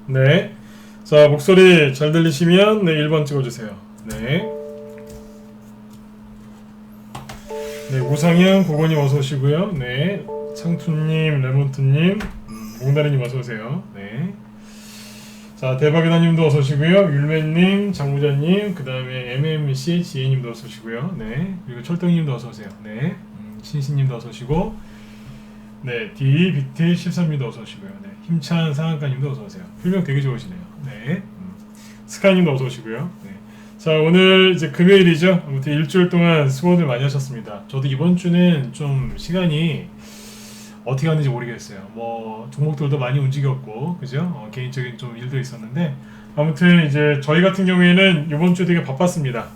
네. 자, 목소리 잘 들리시면 네, 1번 찍어주세요. 네. 네, 우상현 고건님 어서 오시고요. 네. 창투님, 레몬트님, 몽다리님 어서 오세요. 네. 자, 대박이다님도 어서 오시고요. 율맨님, 장무자님, 그 다음에 MMC 지혜님도 어서 오시고요. 네. 그리고 철동님도 어서 오세요. 네. 신신님도 어서 오시고, 네. 디비트 13님도 어서 오시고요. 네. 힘찬 상한가님도 어서 오세요. 필명 되게 좋으시네요. 네. 스카이님도 어서 오시고요. 네. 자, 오늘 이제 금요일이죠. 아무튼 일주일 동안 수고들 많이 하셨습니다. 저도 이번 주는 좀 시간이 어떻게 갔는지 모르겠어요. 뭐 종목들도 많이 움직였고, 그죠? 개인적인 좀 일도 있었는데, 아무튼 이제 저희 같은 경우에는 이번 주 되게 바빴습니다.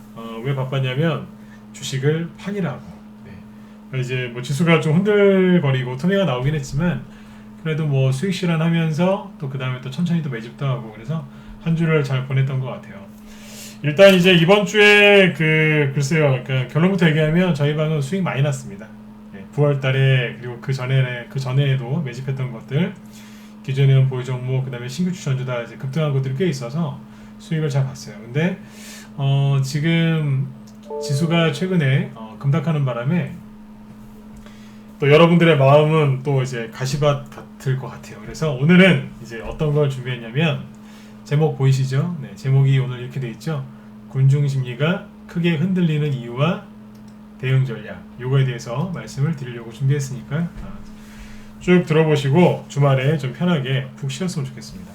왜 바빴냐면 주식을 파니라고. 네. 이제 뭐 지수가 좀 흔들거리고 투매가 나오긴 했지만, 그래도 뭐 수익 실현하면서 또 그 다음에 또 천천히 또 매집도 하고, 그래서 한 주를 잘 보냈던 것 같아요. 일단 이제 이번 주에 글쎄요, 그러니까 결론부터 얘기하면 저희 방은 수익 많이 났습니다. 9월달에 그리고 그 전에도 매집했던 것들, 기존에는 보유 종목, 그다음에 신규 추천주 다 이제 급등한 것들이 꽤 있어서 수익을 잘 봤어요. 근데 지금 지수가 최근에 급락하는 바람에 또 여러분들의 마음은 또 이제 가시밭 같을 것 같아요. 그래서 오늘은 이제 어떤 걸 준비했냐면, 제목 보이시죠? 네, 제목이 오늘 이렇게 돼 있죠. 군중 심리가 크게 흔들리는 이유와 대응 전략, 요거에 대해서 말씀을 드리려고 준비했으니까 쭉 들어보시고 주말에 좀 편하게 푹 쉬었으면 좋겠습니다.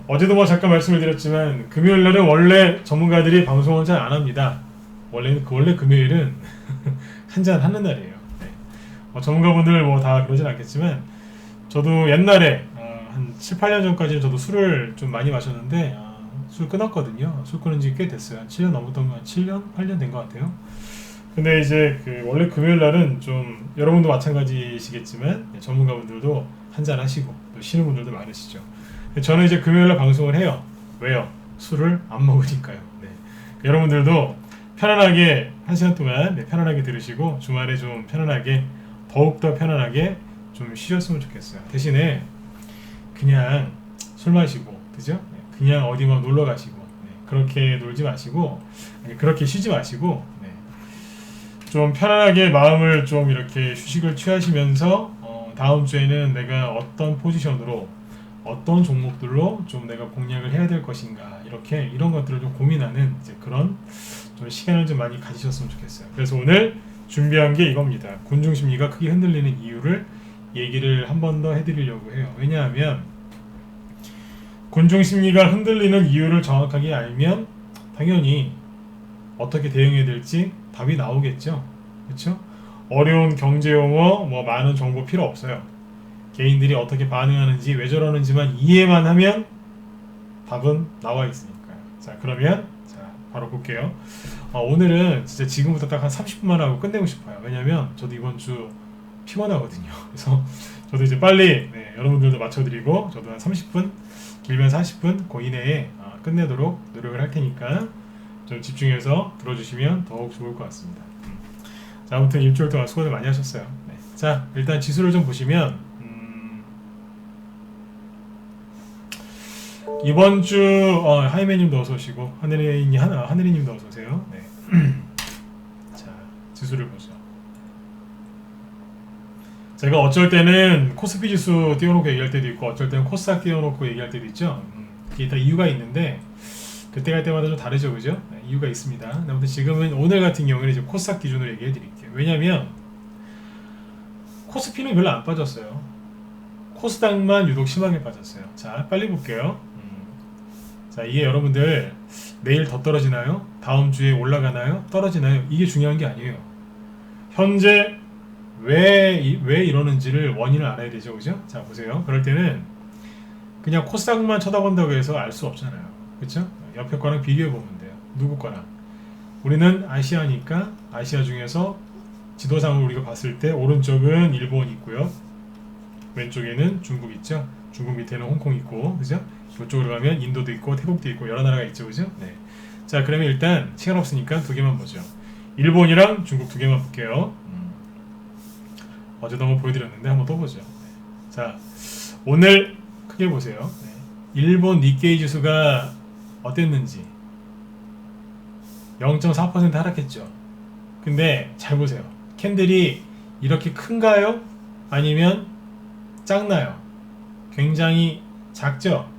어제도 뭐 잠깐 말씀을 드렸지만 금요일 날은 원래 전문가들이 방송을 잘 안 합니다. 원래 금요일은 한잔 하는 날이에요. 네. 전문가분들 뭐 다 그러진 않겠지만 저도 옛날에 한 7, 8년 전까지는 저도 술을 좀 많이 마셨는데 술 끊었거든요. 술 끊은 지 꽤 됐어요. 한 7년 넘었던 거, 7년? 8년 된 것 같아요. 근데 이제 원래 금요일 날은 좀 여러분도 마찬가지시겠지만 전문가분들도 한잔 하시고 또 쉬는 분들도 많으시죠. 저는 이제 금요일 날 방송을 해요. 왜요? 술을 안 먹으니까요. 네. 여러분들도 편안하게 한 시간 동안 편안하게 들으시고 주말에 좀 편안하게, 더욱더 편안하게 좀 쉬셨으면 좋겠어요. 대신에 그냥 술 마시고, 그죠? 그냥 어디 막 놀러 가시고, 그렇게 놀지 마시고, 그렇게 쉬지 마시고, 좀 편안하게 마음을 좀 이렇게 휴식을 취하시면서 다음 주에는 내가 어떤 포지션으로, 어떤 종목들로 좀 내가 공략을 해야 될 것인가, 이런 것들을 좀 고민하는 이제 그런 좀 시간을 좀 많이 가지셨으면 좋겠어요. 그래서 오늘 준비한 게 이겁니다. 군중 심리가 크게 흔들리는 이유를 얘기를 한 번 더 해드리려고 해요. 왜냐하면 군중 심리가 흔들리는 이유를 정확하게 알면 당연히 어떻게 대응해야 될지 답이 나오겠죠. 그렇죠? 어려운 경제 용어, 뭐 많은 정보 필요 없어요. 개인들이 어떻게 반응하는지, 왜 저러는지만 이해만 하면 답은 나와 있으니까요. 자, 그러면 바로 볼게요. 오늘은 진짜 지금부터 딱 한 30분만 하고 끝내고 싶어요. 왜냐면 저도 이번 주 피곤하거든요. 그래서 저도 이제 빨리 여러분들도 맞춰드리고 저도 한 30분, 길면 40분 그 이내에 끝내도록 노력을 할 테니까 좀 집중해서 들어주시면 더욱 좋을 것 같습니다. 자, 아무튼 일주일 동안 수고들 많이 하셨어요. 네. 자, 일단 지수를 좀 보시면 이번 주 하이맨님도 어서 오시고 하늘이님도 어서 오세요. 네. 자, 지수를 보죠. 제가 어쩔 때는 코스피 지수 띄워놓고 얘기할 때도 있고 어쩔 때는 코스닥 띄워놓고 얘기할 때도 있죠. 그게 다 이유가 있는데 그때 갈 때마다 좀 다르죠, 그죠? 네, 이유가 있습니다. 아무튼 지금은 오늘 같은 경우는 이제 코스닥 기준으로 얘기해 드릴게요. 왜냐면 코스피는 별로 안 빠졌어요. 코스닥만 유독 심하게 빠졌어요. 자, 빨리 볼게요. 자, 이게 여러분들 내일 더 떨어지나요? 다음 주에 올라가나요? 떨어지나요? 이게 중요한 게 아니에요. 현재 왜 이러는지를 원인을 알아야 되죠, 그죠? 자, 보세요. 그럴 때는 그냥 코스닥만 쳐다본다고 해서 알 수 없잖아요, 그렇죠? 옆에 거랑 비교해 보면 돼요. 누구 거랑? 우리는 아시아니까 아시아 중에서 지도상으로 우리가 봤을 때 오른쪽은 일본 있고요, 왼쪽에는 중국 있죠. 중국 밑에는 홍콩 있고, 그죠? 이쪽으로 가면 인도도 있고 태국도 있고 여러 나라가 있죠, 그죠? 네. 자, 그러면 일단 시간 없으니까 두 개만 보죠. 일본이랑 중국 두 개만 볼게요. 어제도 한번 보여드렸는데 한번 또 보죠. 자, 오늘 크게 보세요. 일본 니케이 지수가 어땠는지 0.4% 하락했죠. 근데 잘 보세요. 캔들이 이렇게 큰가요? 아니면 작나요? 굉장히 작죠?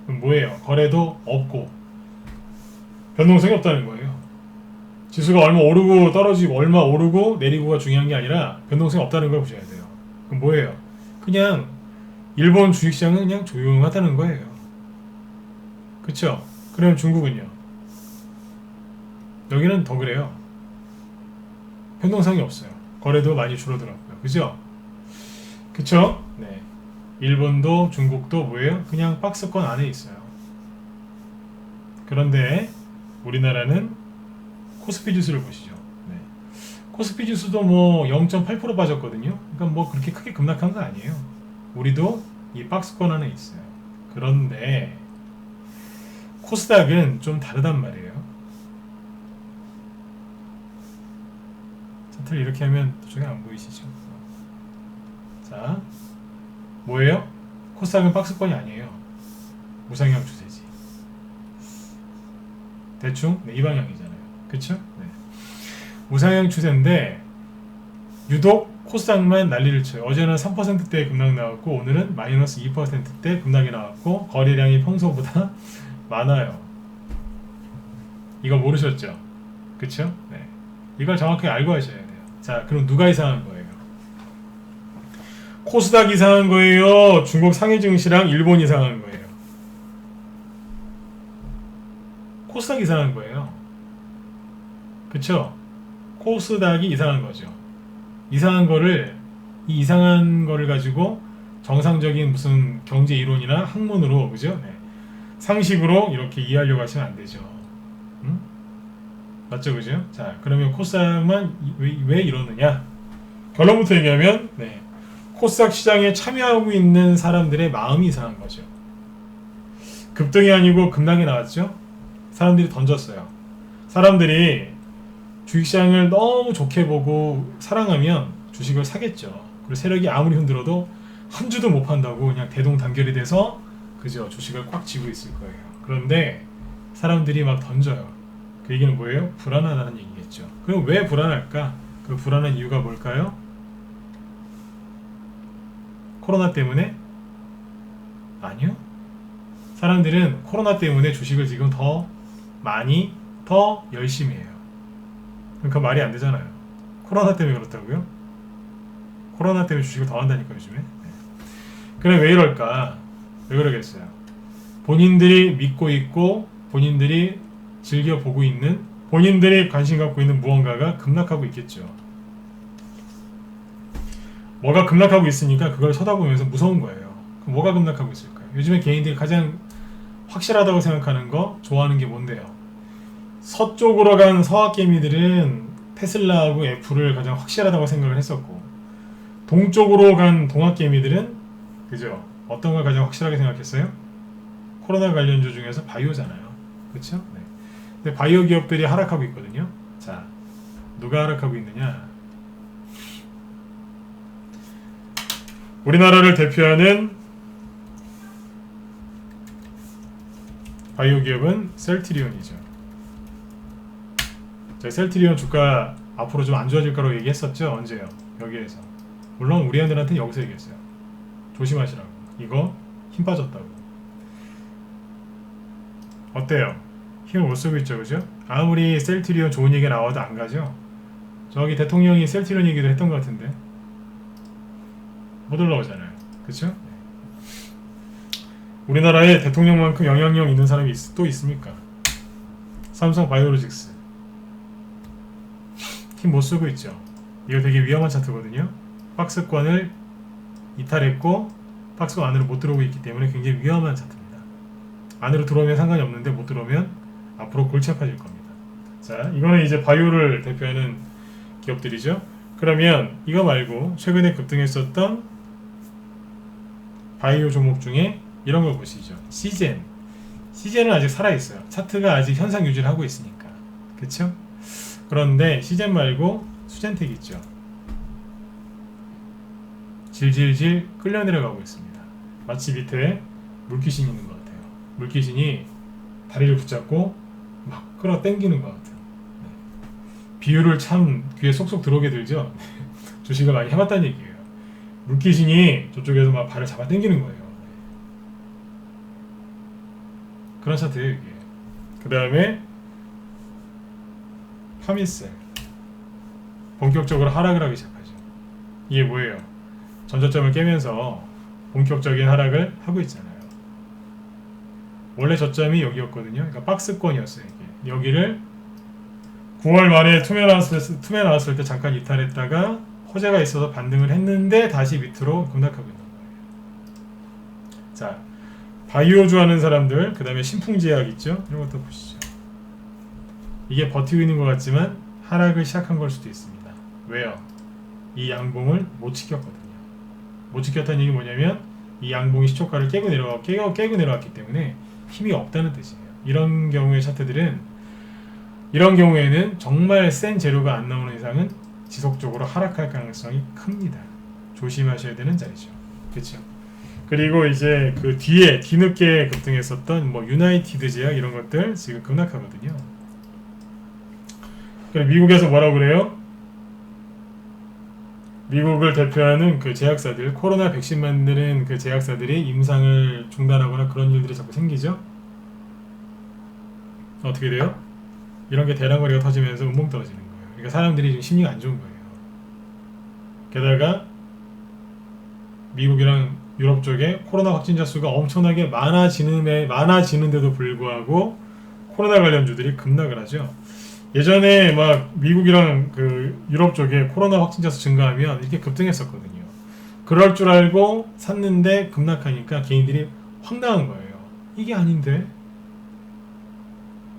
그럼 뭐예요? 거래도 없고 변동성이 없다는 거예요. 지수가 얼마 오르고 떨어지고 얼마 오르고 내리고가 중요한 게 아니라 변동성이 없다는 걸 보셔야 돼요. 그럼 뭐예요? 그냥 일본 주식시장은 그냥 조용하다는 거예요. 그쵸? 그럼 중국은요? 여기는 더 그래요. 변동성이 없어요. 거래도 많이 줄어들었고요. 그죠? 그쵸? 네. 일본도 중국도 뭐예요? 그냥 박스권 안에 있어요. 그런데 우리나라는 코스피 지수를 보시죠. 네. 코스피 지수도 뭐 0.8% 빠졌거든요. 그러니까 뭐 그렇게 크게 급락한 거 아니에요. 우리도 이 박스권 안에 있어요. 그런데 코스닥은 좀 다르단 말이에요. 차트를 이렇게 하면 저쪽에 안 보이시죠? 자, 뭐예요? 코스닥은 박스권이 아니에요. 우상향 추세지. 대충 네, 이 방향이잖아요. 그쵸? 네. 우상향 추세인데 유독 코스닥만 난리를 쳐요. 어제는 3%대 급락 나왔고 오늘은 마이너스 2%대 급락이 나왔고 거래량이 평소보다 많아요. 이거 모르셨죠? 그쵸? 네. 이걸 정확하게 알고 하셔야 돼요. 자, 그럼 누가 이상한 거예요? 코스닥 이상한 거예요? 중국 상해 증시랑 일본 이상한 거예요? 코스닥 이상한 거예요. 그쵸? 코스닥이 이상한 거죠. 이상한 거를 가지고 정상적인 무슨 경제 이론이나 학문으로, 그죠? 네. 상식으로 이렇게 이해하려고 하시면 안 되죠. 응? 맞죠, 그죠? 자, 그러면 코스닥만 왜 이러느냐? 결론부터 얘기하면, 네. 코스닥 시장에 참여하고 있는 사람들의 마음이 이상한 거죠. 급등이 아니고 급락이 나왔죠? 사람들이 던졌어요. 사람들이 주식시장을 너무 좋게 보고 사랑하면 주식을 사겠죠. 그리고 세력이 아무리 흔들어도 한 주도 못 판다고 그냥 대동단결이 돼서 그죠? 주식을 꽉 쥐고 있을 거예요. 그런데 사람들이 막 던져요. 그 얘기는 뭐예요? 불안하다는 얘기겠죠. 그럼 왜 불안할까? 그 불안한 이유가 뭘까요? 코로나 때문에? 아니요. 사람들은 코로나 때문에 주식을 지금 더 많이 더 열심히 해요. 그러니까 말이 안 되잖아요. 코로나 때문에 그렇다고요? 코로나 때문에 주식을 더 한다니까 요즘에. 네. 그럼 왜 이럴까? 왜 그러겠어요? 본인들이 믿고 있고 본인들이 즐겨보고 있는 본인들이 관심 갖고 있는 무언가가 급락하고 있겠죠. 뭐가 급락하고 있으니까 그걸 쳐다보면서 무서운 거예요. 그럼 뭐가 급락하고 있을까요? 요즘에 개인들이 가장 확실하다고 생각하는 거 좋아하는 게 뭔데요? 서쪽으로 간 서학개미들은 테슬라하고 애플을 가장 확실하다고 생각을 했었고 동쪽으로 간 동학개미들은 그죠? 어떤 걸 가장 확실하게 생각했어요? 코로나 관련주 중에서 바이오잖아요. 그렇죠? 네. 근데 바이오 기업들이 하락하고 있거든요. 자, 누가 하락하고 있느냐? 우리나라를 대표하는 바이오 기업은 셀트리온이죠. 제가 셀트리온 주가 앞으로 좀 안 좋아질 거라고 얘기했었죠. 언제요? 여기에서. 물론 우리 애들한테는 여기서 얘기했어요. 조심하시라고. 이거 힘 빠졌다고. 어때요? 힘을 못 쓰고 있죠, 그죠? 아무리 셀트리온 좋은 얘기가 나와도 안 가죠? 저기 대통령이 셀트리온 얘기도 했던 것 같은데 못 올라오잖아요. 그쵸? 우리나라에 대통령만큼 영향력 있는 사람이 또 있습니까? 삼성 바이오로직스 힘 못 쓰고 있죠. 이거 되게 위험한 차트거든요. 박스권을 이탈했고 박스권 안으로 못 들어오고 있기 때문에 굉장히 위험한 차트입니다. 안으로 들어오면 상관이 없는데 못 들어오면 앞으로 골치 아파질 겁니다. 자, 이거는 이제 바이오를 대표하는 기업들이죠. 그러면 이거 말고 최근에 급등했었던 바이오 종목 중에 이런 걸 보시죠. 시젠은 아직 살아있어요. 차트가 아직 현상 유지를 하고 있으니까. 그쵸? 그런데 시젠 말고 수젠텍 있죠. 질질질 끌려 내려가고 있습니다. 마치 밑에 물귀신이 있는 것 같아요. 물귀신이 다리를 붙잡고 막 끌어당기는 것 같아요. 네. 비유를 참 귀에 쏙쏙 들어오게 들죠. 조식을 많이 해봤다는 얘기예요. 물귀신이 저쪽에서 막 발을 잡아 당기는 거예요. 네. 그런 차트예요 이게. 그 다음에 파미셀 본격적으로 하락을 하기 시작하죠. 이게 뭐예요? 전저점을 깨면서 본격적인 하락을 하고 있잖아요. 원래 저점이 여기였거든요. 그러니까 박스권이었어요. 이게. 여기를 9월 말에 투매 나왔을 때 잠깐 이탈했다가 호재가 있어서 반등을 했는데 다시 밑으로 급락하고 있는 거예요. 자, 바이오주 하는 사람들, 그 다음에 신풍제약 있죠? 이런 것도 보시죠. 이게 버티고 있는 것 같지만 하락을 시작한 걸 수도 있습니다. 왜요? 이 양봉을 못 지켰거든요. 못 지켰다는 얘기 뭐냐면 이 양봉이 시초가를 깨고 내려왔기 때문에 힘이 없다는 뜻이에요. 이런 경우의 차트들은 이런 경우에는 정말 센 재료가 안 나오는 이상은 지속적으로 하락할 가능성이 큽니다. 조심하셔야 되는 자리죠. 그렇죠? 그리고 이제 그 뒤에 뒤늦게 급등했었던 뭐 유나이티드 제약 이런 것들 지금 급락하거든요. 그럼 미국에서 뭐라고 그래요? 미국을 대표하는 그 제약사들, 코로나 백신 만드는 그 제약사들이 임상을 중단하거나 그런 일들이 자꾸 생기죠. 어떻게 돼요? 이런 게 대량거래가 터지면서 운봉 떨어지는 거예요. 그러니까 사람들이 지금 심리가 안 좋은 거예요. 게다가 미국이랑 유럽 쪽에 코로나 확진자 수가 엄청나게 많아지는데도 불구하고 코로나 관련주들이 급락을 하죠. 예전에 막 미국이랑 그 유럽 쪽에 코로나 확진자 수 증가하면 이렇게 급등했었거든요. 그럴 줄 알고 샀는데 급락하니까 개인들이 황당한 거예요. 이게 아닌데?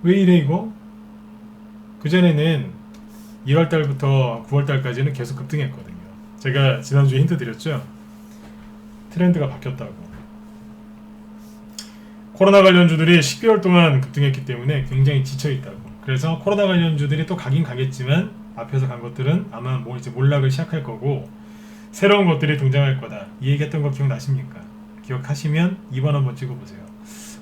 왜 이래 이거? 그전에는 1월달부터 9월달까지는 계속 급등했거든요. 제가 지난주에 힌트 드렸죠? 트렌드가 바뀌었다고. 코로나 관련주들이 10개월 동안 급등했기 때문에 굉장히 지쳐있다고. 그래서 코로나 관련주들이 또 가긴 가겠지만 앞에서 간 것들은 아마 뭐 이제 몰락을 시작할 거고 새로운 것들이 등장할 거다. 이 얘기했던 거 기억나십니까? 기억하시면 2번 한번 찍어보세요.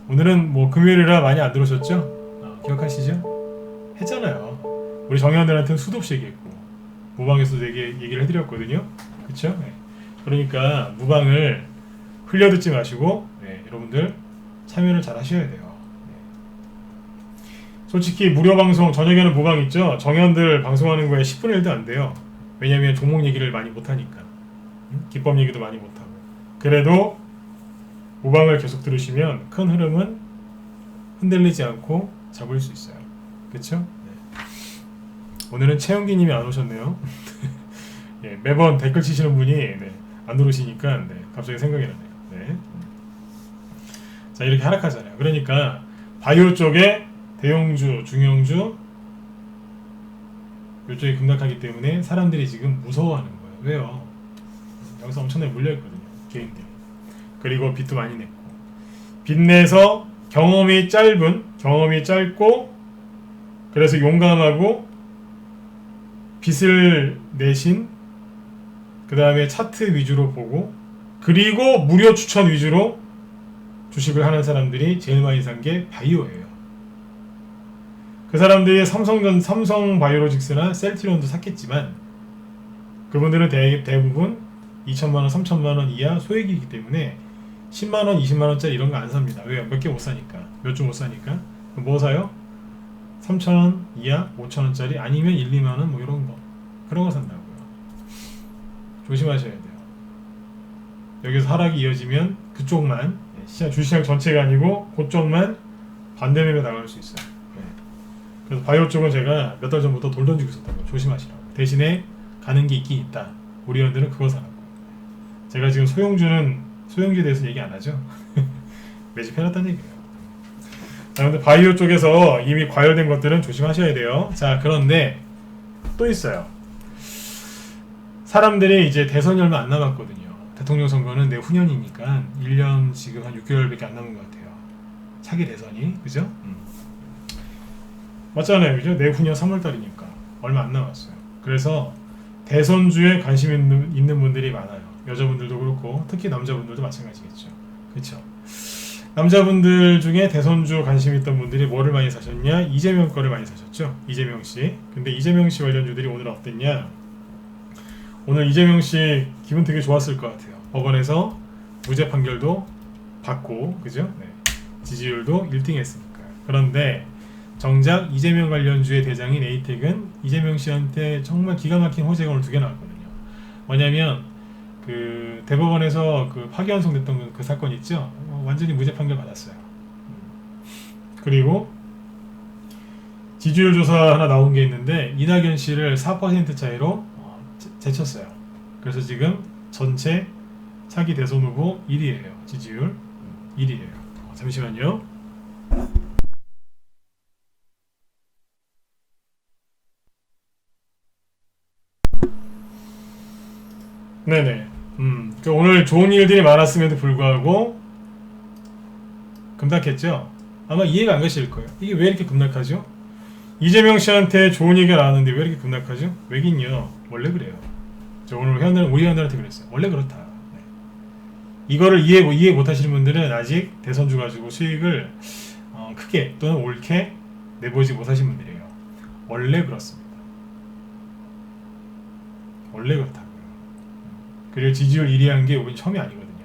오늘은 뭐 금요일이라 많이 안 들으셨죠? 기억하시죠? 했잖아요. 우리 정의원들한테는 수도 없이 얘기했고 무방에서도 얘기를 해드렸거든요. 그쵸? 네. 그러니까 무방을 흘려듣지 마시고 네, 여러분들 참여를 잘 하셔야 돼요. 솔직히 무료 방송 저녁에는 무방 있죠? 정현들 방송하는 거에 10분의 1도 안 돼요. 왜냐면 종목 얘기를 많이 못하니까. 기법 얘기도 많이 못하고. 그래도 무방을 계속 들으시면 큰 흐름은 흔들리지 않고 잡을 수 있어요. 그쵸? 네. 오늘은 최영기님이 안 오셨네요. 예, 매번 댓글 치시는 분이 네, 안 들어오시니까 네, 갑자기 생각이 나네요. 네. 자, 이렇게 하락하잖아요. 그러니까 바이오 쪽에 대형주, 중형주 이쪽이 급락하기 때문에 사람들이 지금 무서워하는 거예요. 왜요? 여기서 엄청나게 물려있거든요. 개인들이. 그리고 빚도 많이 냈고 빚 내서 경험이 짧고 그래서 용감하고 빚을 내신 그 다음에 차트 위주로 보고 그리고 무료 추천 위주로 주식을 하는 사람들이 제일 많이 산 게 바이오예요. 그 사람들이 삼성 바이오로직스나 셀트리온도 샀겠지만 그분들은 대부분 2천만원, 3천만원 이하 소액이기 때문에 10만원, 20만원짜리 이런 거 안 삽니다. 왜요? 몇 개 못 사니까. 몇 주 못 사니까. 그럼 뭐 사요? 3천원 이하, 5천원짜리 아니면 1, 2만원 뭐 이런 거. 그런 거 산다고요. 조심하셔야 돼요. 여기서 하락이 이어지면 그쪽만 주시장 전체가 아니고 그쪽만 반대 매매 나갈 수 있어요. 그래서 바이오 쪽은 제가 몇 달 전부터 돌 던지고 있었다고. 조심하시라고. 대신에 가는 게 있긴 있다. 우리 회원들은 그거 사라고. 제가 지금 소형주에 대해서 얘기 안 하죠. 매집해놨다는 얘기예요. 자, 근데 바이오 쪽에서 이미 과열된 것들은 조심하셔야 돼요. 자, 그런데 또 있어요. 사람들이 이제 대선이 얼마 안 남았거든요. 대통령 선거는 내후년이니까 1년 지금 한 6개월밖에 안 남은 것 같아요. 차기 대선이. 그죠? 맞잖아요. 그죠? 내후년 3월달이니까 얼마 안 남았어요. 그래서 대선주에 관심 있는 분들이 많아요. 여자분들도 그렇고 특히 남자분들도 마찬가지겠죠. 그렇죠? 남자분들 중에 대선주 관심 있던 분들이 뭐를 많이 사셨냐? 이재명 거를 많이 사셨죠. 이재명 씨. 근데 이재명 씨 관련주들이 오늘 어땠냐? 오늘 이재명 씨 기분 되게 좋았을 것 같아요. 법원에서 무죄 판결도 받고, 그죠? 네. 지지율도 1등 했으니까. 그런데 정작 이재명 관련주의 대장인 에이텍은 이재명 씨한테 정말 기가 막힌 호재가 오늘 2개 나왔거든요. 뭐냐면 그 대법원에서 그 파기환송됐던 그 사건 있죠? 완전히 무죄 판결 받았어요. 그리고 지지율 조사 하나 나온 게 있는데 이낙연 씨를 4% 차이로 제쳤어요. 그래서 지금 전체 차기 대선 후보 1위예요. 지지율 1위예요. 잠시만요. 네네. 그러니까 오늘 좋은 일들이 많았음에도 불구하고 급락했죠. 아마 이해가 안 가실 거예요. 이게 왜 이렇게 급락하죠? 이재명 씨한테 좋은 얘기가 나왔는데 왜 이렇게 급락하죠? 왜긴요. 원래 그래요. 저 오늘 우리 회원들한테 그랬어요. 원래 그렇다. 네. 이거를 이해 못 하시는 분들은 아직 대선주 가지고 수익을 크게 또는 옳게 내보지 못하신 분들이에요. 원래 그렇습니다. 원래 그렇다고요. 그리고 지지율 1위 한 게 이번 처음이 아니거든요.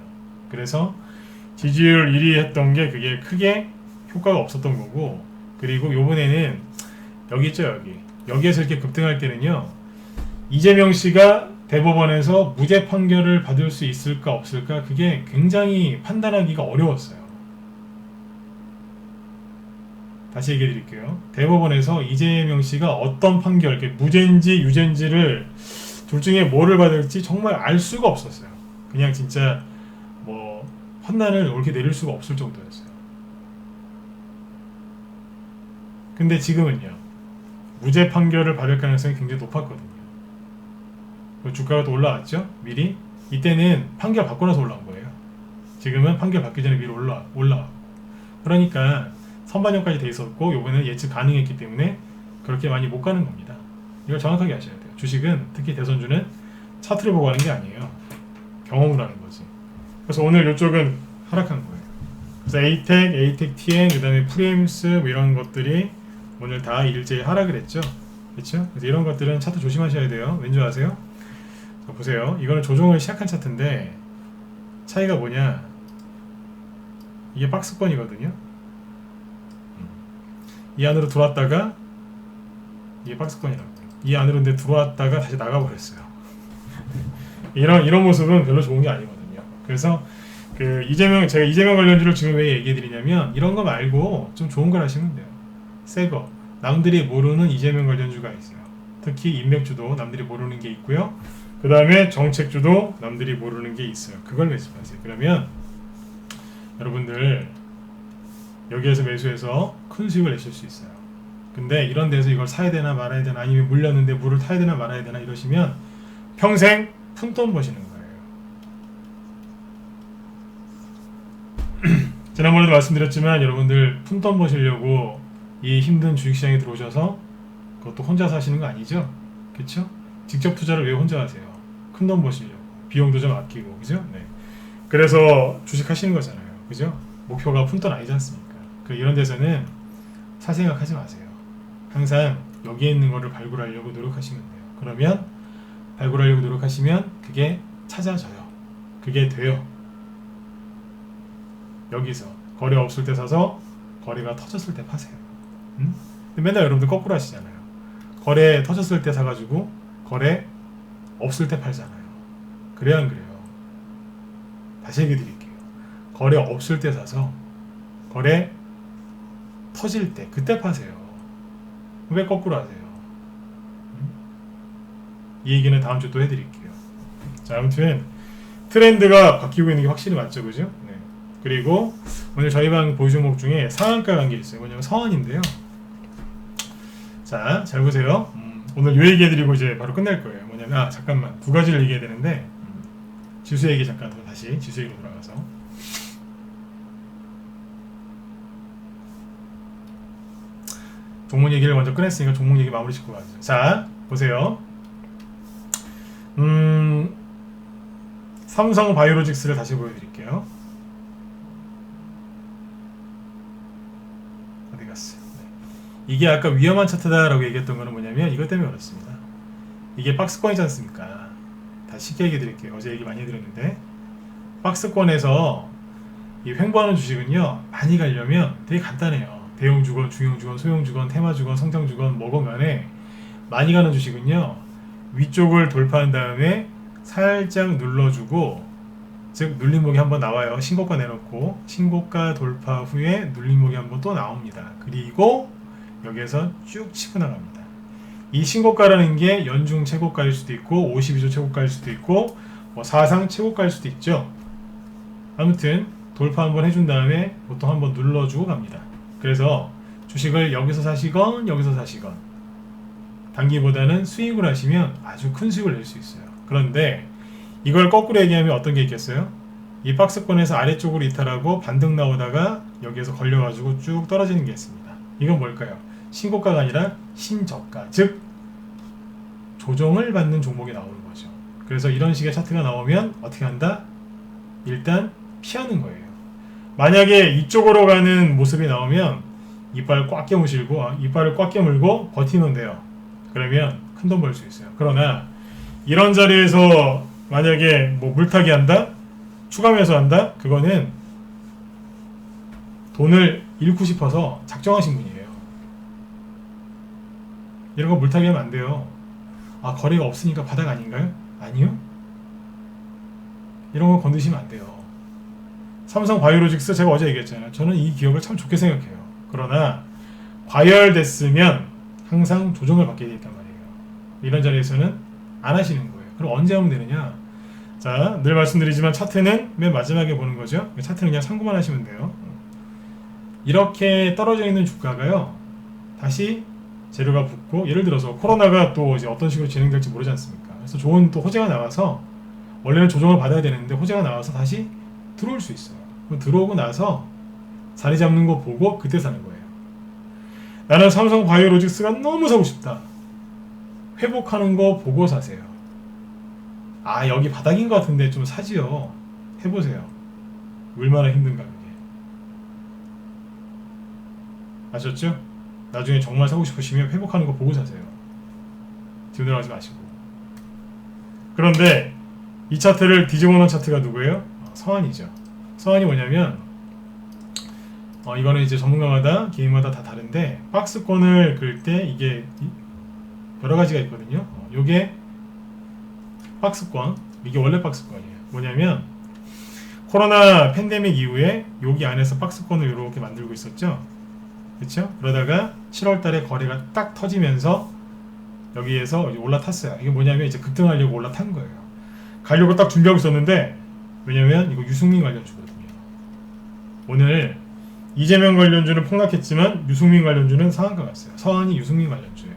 그래서 지지율 1위 했던 게 그게 크게 효과가 없었던 거고, 그리고 요번에는 여기 있죠, 여기에서 이렇게 급등할 때는요, 이재명 씨가 대법원에서 무죄 판결을 받을 수 있을까 없을까 그게 굉장히 판단하기가 어려웠어요. 다시 얘기해 드릴게요. 대법원에서 이재명 씨가 어떤 판결, 무죄인지 유죄인지를 둘 중에 뭐를 받을지 정말 알 수가 없었어요. 그냥 진짜 뭐 판단을 옳게 내릴 수가 없을 정도였어요. 근데 지금은요, 무죄 판결을 받을 가능성이 굉장히 높았거든요. 주가가 또 올라왔죠? 미리. 이때는 판결 받고 나서 올라온 거예요. 지금은 판결 받기 전에 미리 올라왔고. 그러니까 선반영까지 돼 있었고 요번에는 예측 가능했기 때문에 그렇게 많이 못 가는 겁니다. 이걸 정확하게 아셔야 돼요. 주식은 특히 대선주는 차트를 보고 하는 게 아니에요. 경험을 하는 거지. 그래서 오늘 이쪽은 하락한 거예요. 그래서 에이텍 TN, 그 다음에 프리임스 뭐 이런 것들이 오늘 다 일제히 하락을 했죠. 그렇죠? 그래서 이런 것들은 차트 조심하셔야 돼요. 왠지 아세요? 자, 보세요. 이거는 조정을 시작한 차트인데 차이가 뭐냐? 이게 박스권이거든요. 이 안으로 들어왔다가 이게 박스권이라고. 이 안으로 근데 들어왔다가 다시 나가버렸어요. 이런 모습은 별로 좋은 게 아니거든요. 그래서 제가 이재명 관련주를 지금 왜 얘기해드리냐면 이런 거 말고 좀 좋은 걸 하시면 돼요. 새 거. 남들이 모르는 이재명 관련주가 있어요. 특히 인맥주도 남들이 모르는 게 있고요. 그 다음에 정책주도 남들이 모르는 게 있어요. 그걸 매수하세요. 그러면 여러분들 여기에서 매수해서 큰 수익을 내실 수 있어요. 근데 이런 데서 이걸 사야 되나 말아야 되나, 아니면 물렸는데 물을 타야 되나 말아야 되나 이러시면 평생 푼돈 버시는 거예요. 지난번에도 말씀드렸지만 여러분들 푼돈 버시려고 이 힘든 주식시장에 들어오셔서 그것도 혼자 사시는 거 아니죠? 그렇죠? 직접 투자를 왜 혼자 하세요? 큰 돈 버시려고. 비용도 좀 아끼고, 그죠? 네. 그래서 주식 하시는 거잖아요. 그죠? 목표가 푼돈 아니지 않습니까? 이런 데서는 살 생각하지 마세요. 항상 여기에 있는 거를 발굴하려고 노력하시면 돼요. 그러면 발굴하려고 노력하시면 그게 찾아져요. 그게 돼요. 여기서 거래 없을 때 사서 거래가 터졌을 때 파세요. 응? 맨날 여러분들 거꾸로 하시잖아요. 거래 터졌을 때 사가지고 거래 없을 때 팔잖아요. 그래야 안 그래요? 다시 얘기해 드릴게요. 거래 없을 때 사서 거래 터질 때 그때 파세요. 왜 거꾸로 하세요? 이 얘기는 다음 주 또 해드릴게요. 자, 아무튼 트렌드가 바뀌고 있는 게 확실히 맞죠, 그죠? 네. 그리고 오늘 저희 방 보유 종목 중에 상한가 간 게 있어요. 뭐냐면 서한인데요. 자, 잘 보세요. 오늘 요 얘기 해드리고 이제 바로 끝낼 거예요. 뭐냐면 잠깐만, 두 가지를 얘기해야 되는데 지수 얘기 잠깐 다시 지수 얘기로 돌아가서. 종목 얘기를 먼저 꺼냈으니까 종목 얘기 마무리 짓고 가죠. 자, 보세요. 삼성 바이오로직스를 다시 보여드릴게요. 베가스. 이게 아까 위험한 차트다라고 얘기했던 거는 뭐냐면 이것 때문에 그렇습니다. 이게 박스권이지 않습니까? 다시 쉽게 얘기해 드릴게요. 어제 얘기 많이 해드렸는데 박스권에서 이 횡보하는 주식은요 많이 가려면 되게 간단해요. 대형주건, 중형주건, 소형주건, 테마주건, 성장주건 뭐건 간에 많이 가는 주식은요 위쪽을 돌파한 다음에 살짝 눌러주고, 즉 눌림목이 한번 나와요. 신고가 내놓고 신고가 돌파 후에 눌림목이 한번 또 나옵니다. 그리고 여기에서 쭉 치고 나갑니다. 이 신고가라는 게 연중 최고가일 수도 있고 52조 최고가일 수도 있고 뭐 사상 최고가일 수도 있죠. 아무튼 돌파 한번 해준 다음에 보통 한번 눌러주고 갑니다. 그래서 주식을 여기서 사시건 여기서 사시건 단기보다는 스윙을 하시면 아주 큰 수익을 낼 수 있어요. 그런데 이걸 거꾸로 얘기하면 어떤 게 있겠어요? 이 박스권에서 아래쪽으로 이탈하고 반등 나오다가 여기에서 걸려가지고 쭉 떨어지는 게 있습니다. 이건 뭘까요? 신고가가 아니라 신저가, 즉 조정을 받는 종목이 나오는 거죠. 그래서 이런 식의 차트가 나오면 어떻게 한다? 일단 피하는 거예요. 만약에 이쪽으로 가는 모습이 나오면 이빨을 꽉 깨무시고 이빨을 꽉 깨물고 버티면 돼요. 그러면 큰 돈 벌 수 있어요. 그러나 이런 자리에서 만약에 뭐 물타기 한다? 추가 매수한다? 그거는 돈을 잃고 싶어서 작정하신 분이에요. 이런 거 물타기 하면 안 돼요. 아, 거래가 없으니까 바닥 아닌가요? 아니요. 이런 거 건드시면 안 돼요. 삼성 바이오로직스 제가 어제 얘기했잖아요. 저는 이 기업을 참 좋게 생각해요. 그러나 과열됐으면 항상 조정을 받게 돼 있단 말이에요. 이런 자리에서는 안 하시는 거예요. 그럼 언제 하면 되느냐? 자, 늘 말씀드리지만 차트는 맨 마지막에 보는 거죠. 차트는 그냥 참고만 하시면 돼요. 이렇게 떨어져 있는 주가가요, 다시 재료가 붙고, 예를 들어서 코로나가 또 이제 어떤 식으로 진행될지 모르지 않습니까? 그래서 좋은 또 호재가 나와서, 원래는 조정을 받아야 되는데 호재가 나와서 다시 들어올 수 있어요. 그럼 들어오고 나서 자리 잡는 거 보고 그때 사는 거예요. 나는 삼성 바이오로직스가 너무 사고 싶다. 회복하는 거 보고 사세요. 아, 여기 바닥인 것 같은데 좀 사지요. 해보세요. 얼마나 힘든가 그게. 아셨죠? 나중에 정말 사고 싶으시면 회복하는 거 보고 사세요. 뒤돌아가지 마시고. 그런데 이 차트를 뒤집어 놓은 차트가 누구예요? 서한이죠. 서한이 뭐냐면 이거는 이제 전문가마다 개인마다 다 다른데, 박스권을 그릴 때 이게 여러 가지가 있거든요. 요게 박스권, 이게 원래 박스권이에요. 뭐냐면 코로나 팬데믹 이후에 여기 안에서 박스권을 이렇게 만들고 있었죠. 그렇죠? 그러다가 7월 달에 거래가 딱 터지면서 여기에서 올라탔어요. 이게 뭐냐면 이제 급등하려고 올라탄 거예요. 가려고 딱 준비하고 있었는데, 왜냐면 이거 유승민 관련주거든요. 오늘 이재명 관련주는 폭락했지만 유승민 관련주는 상한가 갔어요. 서한이 유승민 관련주예요.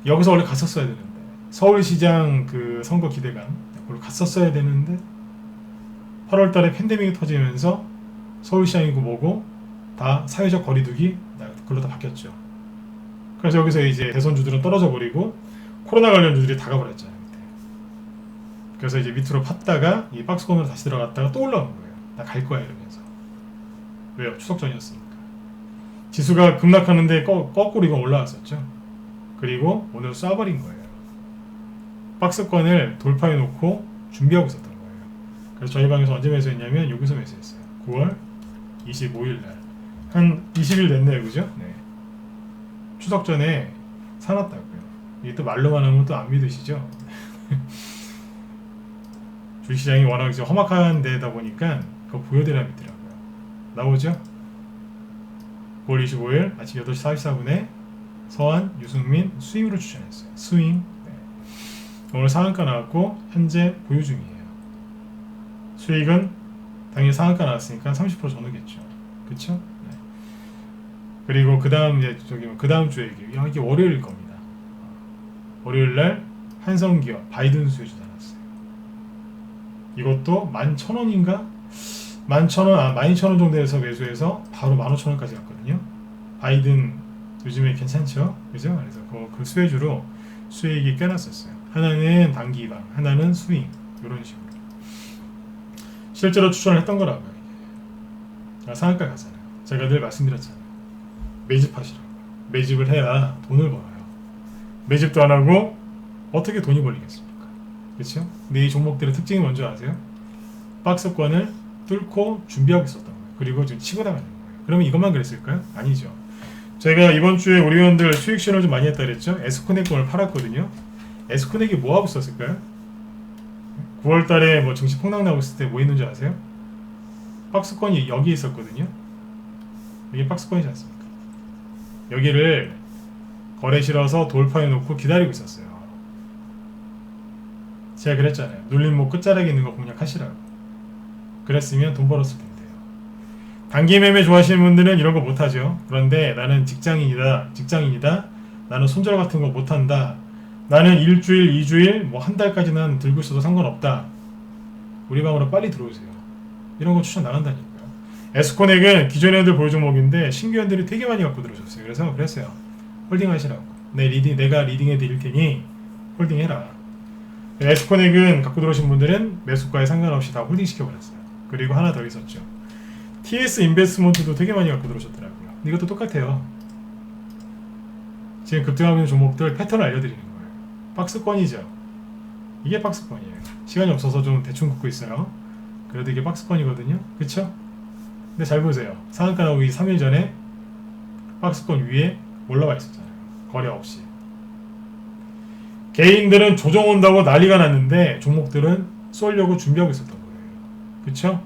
여기서 원래 갔었어야 되는데, 서울시장 그 선거 기대감, 그걸 갔었어야 되는데 8월 달에 팬데믹이 터지면서 서울시장이고 뭐고 다 사회적 거리두기 그걸로 다 바뀌었죠. 그래서 여기서 이제 대선주들은 떨어져 버리고 코로나 관련주들이 다 가버렸잖아요. 그래서 이제 밑으로 팠다가 이 박스권으로 다시 들어갔다가 또 올라온 거예요. 나 갈 거야 이러면서. 왜요? 추석 전이었으니까. 지수가 급락하는데 거꾸로 이건 올라왔었죠. 그리고 오늘 쏴버린 거예요. 박스권을 돌파해 놓고 준비하고 있었던 거예요. 그래서 저희 방에서 언제 매수했냐면 여기서 매수했어요. 9월 25일 날. 한 20일 됐네요. 그죠? 네. 추석 전에 사놨다고요. 이게 또 말로만 하면 또 안 믿으시죠? 주식시장이 워낙 이제 험악한 데다 보니까 그거 보여드려야 믿더라고요. 나오죠? 9월 25일 아침 8시 44분에 서한, 유승민 수익으로 추천했어요. 스윙. 네. 오늘 상한가 나왔고 현재 보유 중이에요. 수익은 당연히 상한가 나왔으니까 30% 전후겠죠. 그쵸? 네. 그리고 그 다음 이제 그 다음 주에 이게 월요일일 겁니다. 월요일 날 한성기업 바이든 수혜주 나왔어요. 이것도 11,000원인가? 11,000원, 12,000원 정도에서 매수해서 바로 15,000원까지 갔거든요. 바이든 요즘에 괜찮죠? 그죠? 그래서 그 수혜주로 수익이 꽤 났었어요. 하나는 단기방, 하나는 스윙, 이런 식으로. 실제로 추천을 했던 거라고요. 상한가 가잖아요. 제가 늘 말씀드렸잖아요. 매집하시라고. 매집을 해야 돈을 벌어요. 매집도 안 하고 어떻게 돈이 벌리겠습니까? 그렇죠? 근데 이 종목들의 특징이 뭔지 아세요? 박스권을 뚫고 준비하고 있었던 거예요. 그리고 지금 치고 나가는 거예요. 그러면 이것만 그랬을까요? 아니죠. 제가 이번 주에 우리 회원들 수익 실현을 좀 많이 했다 그랬죠? 에스코넥 오늘 팔았거든요. 에스코넥이 뭐 하고 있었을까요? 9월달에 뭐 증시 폭락 나고 있을 때 뭐 있는지 아세요? 박스권이 여기 있었거든요. 이게 박스권이지 않습니까? 여기를 거래 실어서 돌파해 놓고 기다리고 있었어요. 제가 그랬잖아요. 눌림목 끝자락에 있는 거 공략하시라고. 그랬으면 돈 벌었을 텐데요. 단기 매매 좋아하시는 분들은 이런 거 못하죠. 그런데 나는 직장인이다. 나는 손절 같은 거 못한다. 나는 일주일, 2주일, 뭐 한 달까지는 들고 있어도 상관없다. 우리 방으로 빨리 들어오세요. 이런 거 추천 나간다니까요. 에스코넥은 기존 회원들 보유 종목인데 신규 회원들이 되게 많이 갖고 들어오셨어요. 그래서 그랬어요. 홀딩 하시라고. 내가 리딩해 드릴 테니 홀딩 해라. 에스코넥은 갖고 들어오신 분들은 매수가에 상관없이 다 홀딩 시켜버렸어요. 그리고 하나 더 있었죠. TS 인베스트먼트도 되게 많이 갖고 들어오셨더라고요. 이것도 똑같아요. 지금 급등하고 있는 종목들 패턴을 알려드리는 거예요. 박스권이죠. 이게 박스권이에요. 시간이 없어서 좀 대충 긋고 있어요. 그래도 이게 박스권이거든요. 그쵸? 근데 잘 보세요. 상한가 나오기 3일 전에 박스권 위에 올라와 있었잖아요. 거래 없이. 개인들은 조정 온다고 난리가 났는데 종목들은 쏠려고 준비하고 있었던 거예요. 그쵸?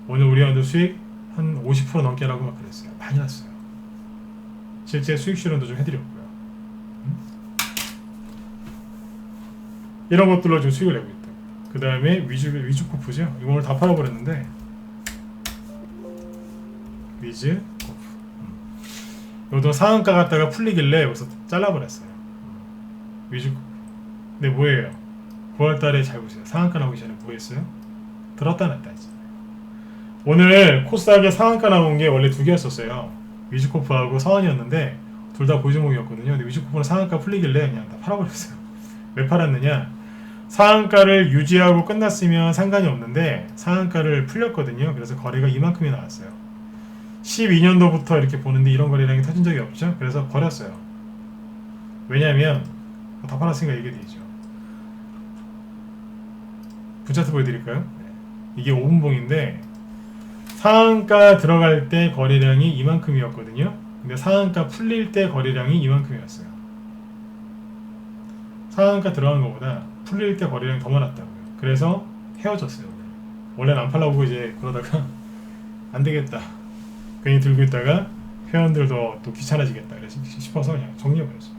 오늘 우리 회원들 수익 한 50% 넘게 라고 막 그랬어요. 많이 났어요. 실제 수익 실현도 좀 해드렸고요. 이런 것들로 지금 수익을 내고 있다. 그 다음에 위즈코프죠. 이거 오늘 다 팔아버렸는데 위즈코프. 이것도 상한가 갔다가 풀리길래 여기서 잘라버렸어요. 위즈코프. 근데 뭐예요? 9월달에 잘 보세요. 상한가 나오기 전에 뭐 했어요? 들었다 놨다 했잖아요. 오늘 코스닥에 상한가 나온 게 원래 두 개였었어요. 위즈코프하고 서원이었는데 둘 다 보유종목이었거든요. 근데 위즈코프는 상한가 풀리길래 그냥 다 팔아버렸어요. 왜 팔았느냐? 상한가를 유지하고 끝났으면 상관이 없는데 상한가를 풀렸거든요. 그래서 거래가 이만큼이 나왔어요. 12년도부터 이렇게 보는데 이런 거래량이 터진 적이 없죠. 그래서 버렸어요. 왜냐하면 다 팔았으니까 이게 되죠. 분차트 보여드릴까요? 이게 5분봉인데 상한가 들어갈 때 거래량이 이만큼이었거든요. 근데 상한가 풀릴 때 거래량이 이만큼이었어요. 상한가 들어간 것보다 풀릴 때 거래량이 더 많았다고요. 그래서 헤어졌어요. 원래는 안 팔라고 이제 그러다가 안 되겠다. 괜히 들고 있다가 회원들도 또 귀찮아지겠다 싶어서 그냥 정리해버렸어요.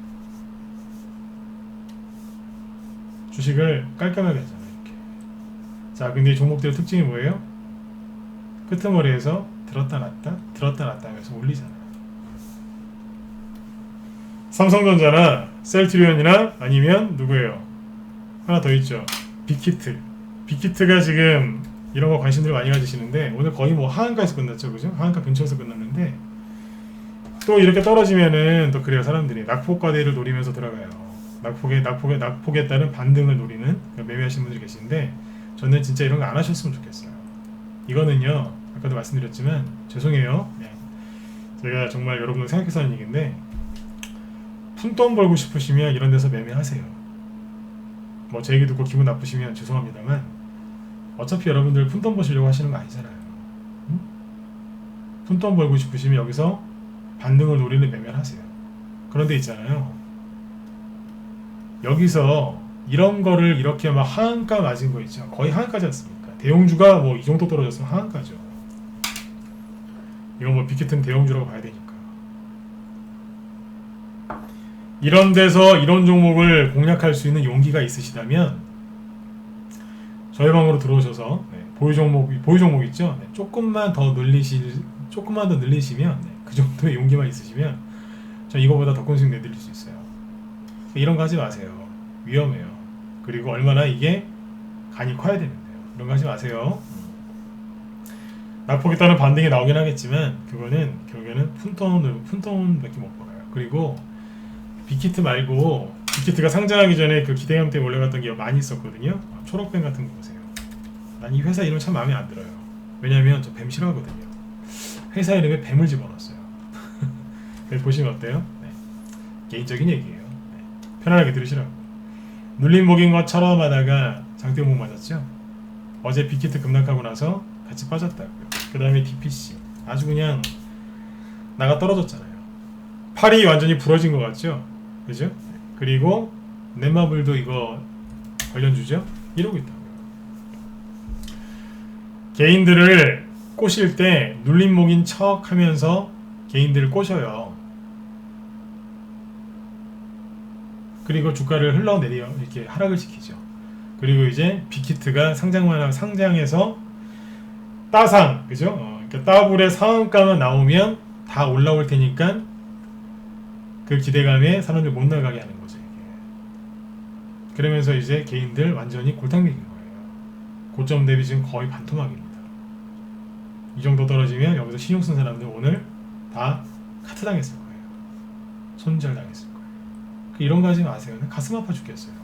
주식을 깔끔하게 하잖아요. 이렇게. 자, 근데 이 종목들의 특징이 뭐예요? 끄트머리에서 들었다 놨다 하면서 올리잖아요. 삼성전자나 셀트리온이나 아니면 누구예요? 하나 더 있죠. 빅히트. 빅히트가 지금 이런 거 관심들 많이 가지시는데 오늘 거의 뭐 하한가에서 끝났죠, 그죠? 하한가 근처에서 끝났는데 또 이렇게 떨어지면은 또 그래요. 사람들이 낙폭과대를 노리면서 들어가요. 낙폭에 따른 반등을 노리는 매매하시는 분들이 계시는데 저는 진짜 이런 거 안 하셨으면 좋겠어요. 이거는요, 아까도 말씀드렸지만 죄송해요. 그냥 제가 정말 여러분들 생각해서 하는 얘기인데 푼돈 벌고 싶으시면 이런 데서 매매하세요. 뭐 제 얘기 듣고 기분 나쁘시면 죄송합니다만 어차피 여러분들 푼돈 버시려고 하시는 거 아니잖아요. 응? 푼돈 벌고 싶으시면 여기서 반등을 노리는 매매를 하세요. 그런데 있잖아요. 여기서 이런 거를 이렇게 막 하한가 맞은 거 있죠. 거의 하한가지 않습니까? 대형주가 뭐 이 정도 떨어졌으면 하한가죠. 이건 뭐 빅히트는 대형주라고 봐야 되니까. 이런 데서 이런 종목을 공략할 수 있는 용기가 있으시다면 저희 방으로 들어오셔서 보유 종목 있죠. 조금만 더 늘리시면 그 정도의 용기만 있으시면 저 이거보다 더 큰 수익 내드릴 수 있어요. 이런 거 하지 마세요. 위험해요. 그리고 얼마나 이게 간이 커야 되는데요. 이런 거 하지 마세요. 낙폭에 따른 반등이 나오긴 하겠지만 그거는 결국에는 푼돈밖에 못 벌어요. 그리고 빅히트 말고 빅히트가 상장하기 전에 그 기대감 때문에 올라갔던 게 많이 있었거든요. 초록뱀 같은 거 보세요. 난 이 회사 이름 참 마음에 안 들어요. 왜냐면 저 뱀 싫어하거든요. 회사 이름에 뱀을 집어넣었어요. 보시면 어때요? 네. 개인적인 얘기예요. 네. 편안하게 들으시라고. 눌림 목인 것처럼 하다가 장대목 맞았죠? 어제 빅히트 급락하고 나서 같이 빠졌다고요. 그 다음에 DPC 아주 그냥 나가 떨어졌잖아요. 팔이 완전히 부러진 것 같죠? 그죠? 그리고 넷마블도 이거 관련주죠? 이러고 있다고요. 개인들을 꼬실 때 눌림목인 척 하면서 개인들을 꼬셔요. 그리고 주가를 흘러내려 이렇게 하락을 시키죠. 그리고 이제 빅히트가 상장해서 따상, 그죠? 그러니까 따블의 상한가만 나오면 다 올라올 테니까 그 기대감에 사람들 못 나가게 하는 거죠. 이게. 그러면서 이제 개인들 완전히 골탕먹인 거예요. 고점 대비 지금 거의 반토막입니다. 이 정도 떨어지면 여기서 신용 쓴 사람들 오늘 다 카트 당했을 거예요. 손절 당했을 거예요. 이런 거 하지 마세요. 가슴 아파 죽겠어요.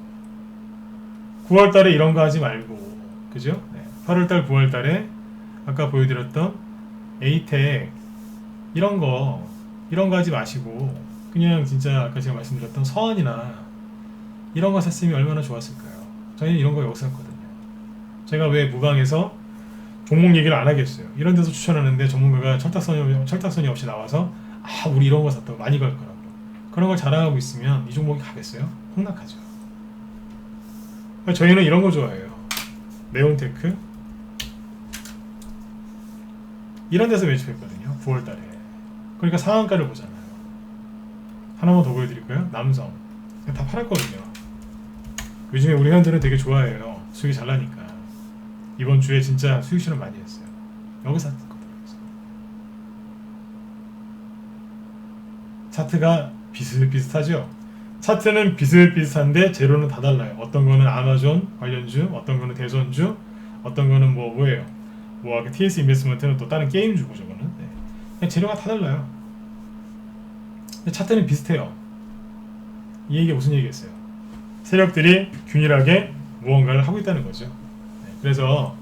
9월달에 이런 거 하지 말고, 그죠? 네. 8월달, 9월달에 아까 보여드렸던 에이텍 이런 거 하지 마시고 그냥 진짜 아까 제가 말씀드렸던 서한이나 이런 거 샀으면 얼마나 좋았을까요? 저희는 이런 거 여기서 샀거든요. 제가 왜 무방에서 종목 얘기를 안 하겠어요. 이런 데서 추천하는데 전문가가 철딱선이 없이 나와서 우리 이런 거 샀다고 많이 갈 거라고. 그런 걸 자랑하고 있으면 이 종목이 가겠어요? 폭락하죠. 저희는 이런 거 좋아해요. 네온테크 이런 데서 매집했거든요. 9월달에. 그러니까 상한가를 보잖아요. 하나만 더 보여드릴까요? 남성 다 팔았거든요. 요즘에 우리 회원들은 되게 좋아해요. 수익이 잘 나니까. 이번 주에 진짜 수익 실현 많이 했어요. 여기서 샀거든요. 차트가 비슷비슷하죠? 차트는 비슷비슷한데 재료는 다 달라요. 어떤 거는 아마존 관련주, 어떤 거는 대선주, 어떤 거는 뭐예요? TS 인베스트먼트는 또 다른 게임주고 저거는. 네. 그냥 재료가 다 달라요. 근데 차트는 비슷해요. 이 얘기가 무슨 얘기겠어요? 세력들이 균일하게 무언가를 하고 있다는 거죠. 네. 그래서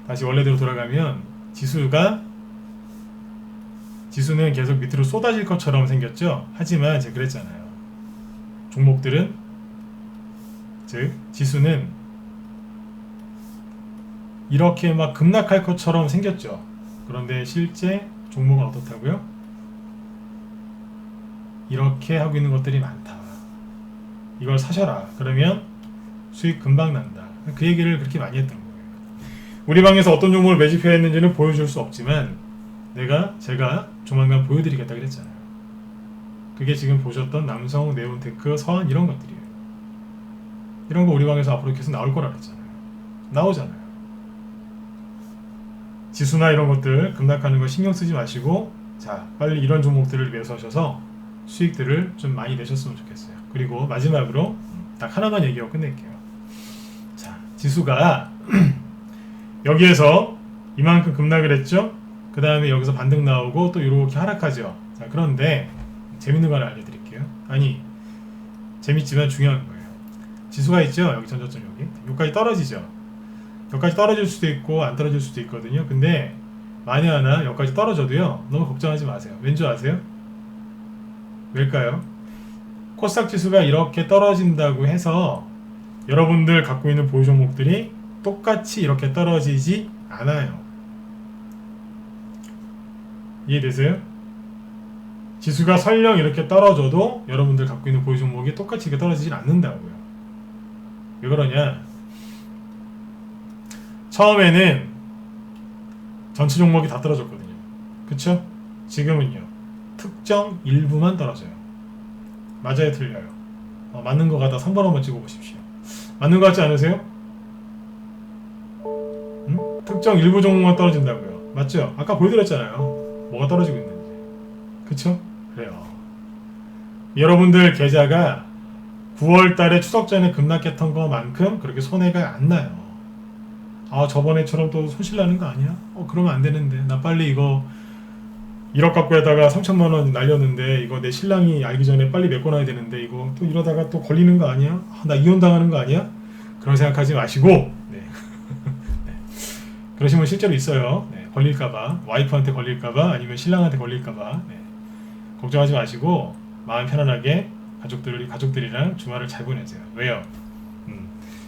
다시 원래대로 돌아가면 지수는 계속 밑으로 쏟아질 것처럼 생겼죠. 하지만 제가 그랬잖아요. 종목들은 즉 지수는 이렇게 막 급락할 것처럼 생겼죠. 그런데 실제 종목은 어떻다고요? 이렇게 하고 있는 것들이 많다. 이걸 사셔라. 그러면 수익 금방 난다. 그 얘기를 그렇게 많이 했던 거예요. 우리 방에서 어떤 종목을 매집해야 했는지는 보여줄 수 없지만 제가 조만간 보여드리겠다 그랬잖아요. 그게 지금 보셨던 남성, 네온테크, 서한 이런 것들이에요. 이런 거 우리 방에서 앞으로 계속 나올 거라 그랬잖아요. 나오잖아요. 지수나 이런 것들 급락하는 거 신경 쓰지 마시고 자 빨리 이런 종목들을 매수하셔서 수익들을 좀 많이 내셨으면 좋겠어요. 그리고 마지막으로 딱 하나만 얘기하고 끝낼게요. 자 지수가 여기에서 이만큼 급락을 했죠. 그 다음에 여기서 반등 나오고 또 이렇게 하락하죠. 자 그런데 재밌는 거 하나 알려드릴게요. 재밌지만 중요한 거예요. 지수가 있죠. 여기 전저점 여기까지 떨어지죠. 여기까지 떨어질 수도 있고 안 떨어질 수도 있거든요. 근데 만에 하나 여기까지 떨어져도요 너무 걱정하지 마세요. 왠지 아세요? 왜일까요? 코스닥 지수가 이렇게 떨어진다고 해서 여러분들 갖고 있는 보유 종목들이 똑같이 이렇게 떨어지지 않아요. 이해되세요? 지수가 설령 이렇게 떨어져도 여러분들 갖고 있는 보유 종목이 똑같이 이렇게 떨어지진 않는다고요. 왜 그러냐? 처음에는 전체 종목이 다 떨어졌거든요. 그쵸? 지금은요. 특정 일부만 떨어져요. 맞아요? 틀려요? 맞는 거 같다 3번 한번 찍어보십시오. 맞는 거 같지 않으세요? 특정 일부 종목만 떨어진다고요. 맞죠? 아까 보여드렸잖아요. 뭐가 떨어지고 있는지. 그쵸? 그래요. 여러분들 계좌가 9월달에 추석 전에 급락했던 것만큼 그렇게 손해가 안 나요. 저번에처럼 또 손실나는 거 아니야? 그러면 안 되는데. 나 빨리 이거 1억 갖고 하다가 3천만 원 날렸는데 이거 내 신랑이 알기 전에 빨리 메꿔놔야 되는데 이거 또 이러다가 또 걸리는 거 아니야? 나 이혼당하는 거 아니야? 그런 생각하지 마시고 네. 네. 그러시면 실제로 있어요. 네. 걸릴까봐, 와이프한테 걸릴까봐, 아니면 신랑한테 걸릴까봐 네. 걱정하지 마시고 마음 편안하게 가족들이랑 주말을 잘 보내세요. 왜요?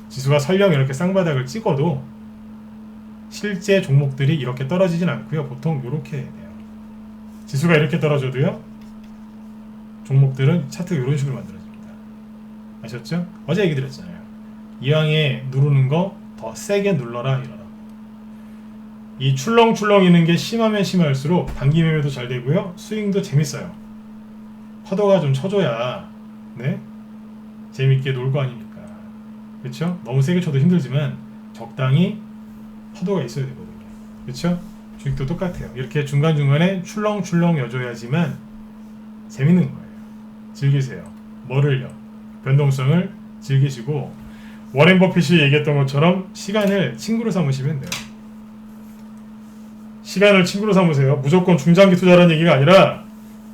지수가 설령 이렇게 쌍바닥을 찍어도 실제 종목들이 이렇게 떨어지진 않고요. 보통 이렇게 돼요. 지수가 이렇게 떨어져도요. 종목들은 차트가 이런 식으로 만들어집니다. 아셨죠? 어제 얘기 드렸잖아요. 이왕에 누르는 거 더 세게 눌러라 이러라고. 이 출렁출렁이는 게 심하면 심할수록 단기 매매도 잘 되고요. 스윙도 재밌어요. 파도가 좀 쳐줘야 네? 재밌게 놀 거 아닙니까? 그렇죠? 너무 세게 쳐도 힘들지만 적당히 파도가 있어야 되거든요. 그렇죠? 주식도 똑같아요. 이렇게 중간중간에 출렁출렁 여줘야지만 재밌는 거예요. 즐기세요. 뭐를요? 변동성을 즐기시고 워렌 버핏이 얘기했던 것처럼 시간을 친구로 삼으시면 돼요. 시간을 친구로 삼으세요. 무조건 중장기 투자라는 얘기가 아니라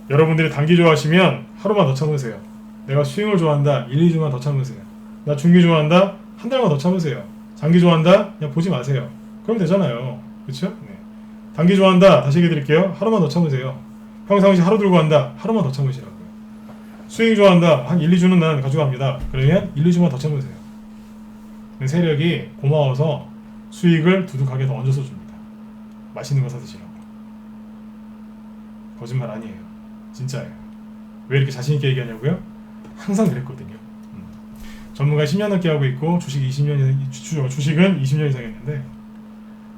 여러분들이 단기 좋아하시면 하루만 더 참으세요. 내가 스윙을 좋아한다. 1, 2주만 더 참으세요. 나 중기 좋아한다. 한 달만 더 참으세요. 장기 좋아한다. 그냥 보지 마세요. 그럼 되잖아요. 그렇죠? 네. 단기 좋아한다. 다시 얘기 드릴게요. 하루만 더 참으세요. 평상시 하루 들고 간다. 하루만 더 참으시라고요. 스윙 좋아한다. 한 1, 2주는 난 가져갑니다. 그러면 1, 2주만 더 참으세요. 세력이 고마워서 수익을 두둑하게 더 얹어서 줍니다. 맛있는 거 사 드시라고. 거짓말 아니에요. 진짜예요. 왜 이렇게 자신있게 얘기하냐고요? 항상 그랬거든요. 전문가 10년 넘게 하고 있고 주식은 20년 이상 했는데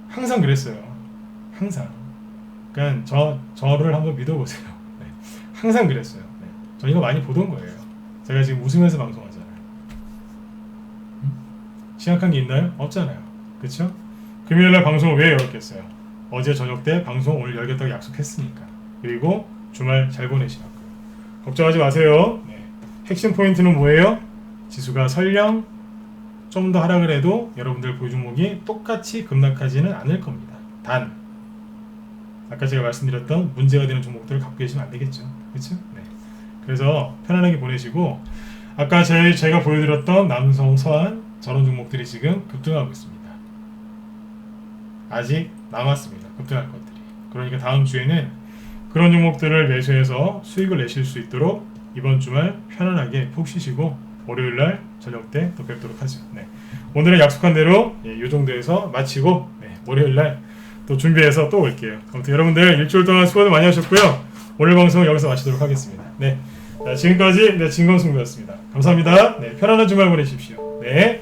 항상 그랬어요. 항상. 그러니까 저를 한번 믿어보세요. 네. 항상 그랬어요. 네. 저 이거 많이 보던 거예요. 제가 지금 웃으면서 방송하잖아요. 심각한 게 있나요? 없잖아요. 그쵸? 금요일날 방송을 왜 열었겠어요? 어제 저녁 때 방송 오늘 열겠다고 약속했으니까. 그리고 주말 잘 보내시라고요. 걱정하지 마세요. 네. 핵심 포인트는 뭐예요? 지수가 설령 좀 더 하락을 해도 여러분들 보유 종목이 똑같이 급락하지는 않을 겁니다. 단 아까 제가 말씀드렸던 문제가 되는 종목들을 갖고 계시면 안 되겠죠. 그렇죠? 네. 그래서 편안하게 보내시고 아까 제가 보여드렸던 남성, 서한 저런 종목들이 지금 급등하고 있습니다. 아직 남았습니다. 급등할 것들이. 그러니까 다음 주에는 그런 종목들을 매수해서 수익을 내실 수 있도록 이번 주말 편안하게 푹 쉬시고 월요일날 저녁 때 또 뵙도록 하죠. 네. 오늘은 약속한 대로 이 정도에서 마치고 월요일날 또 준비해서 또 올게요. 아무튼 여러분들 일주일 동안 수고들 많이 하셨고요. 오늘 방송 여기서 마치도록 하겠습니다. 네. 자, 지금까지 진검승부였습니다. 감사합니다. 네, 편안한 주말 보내십시오. 네.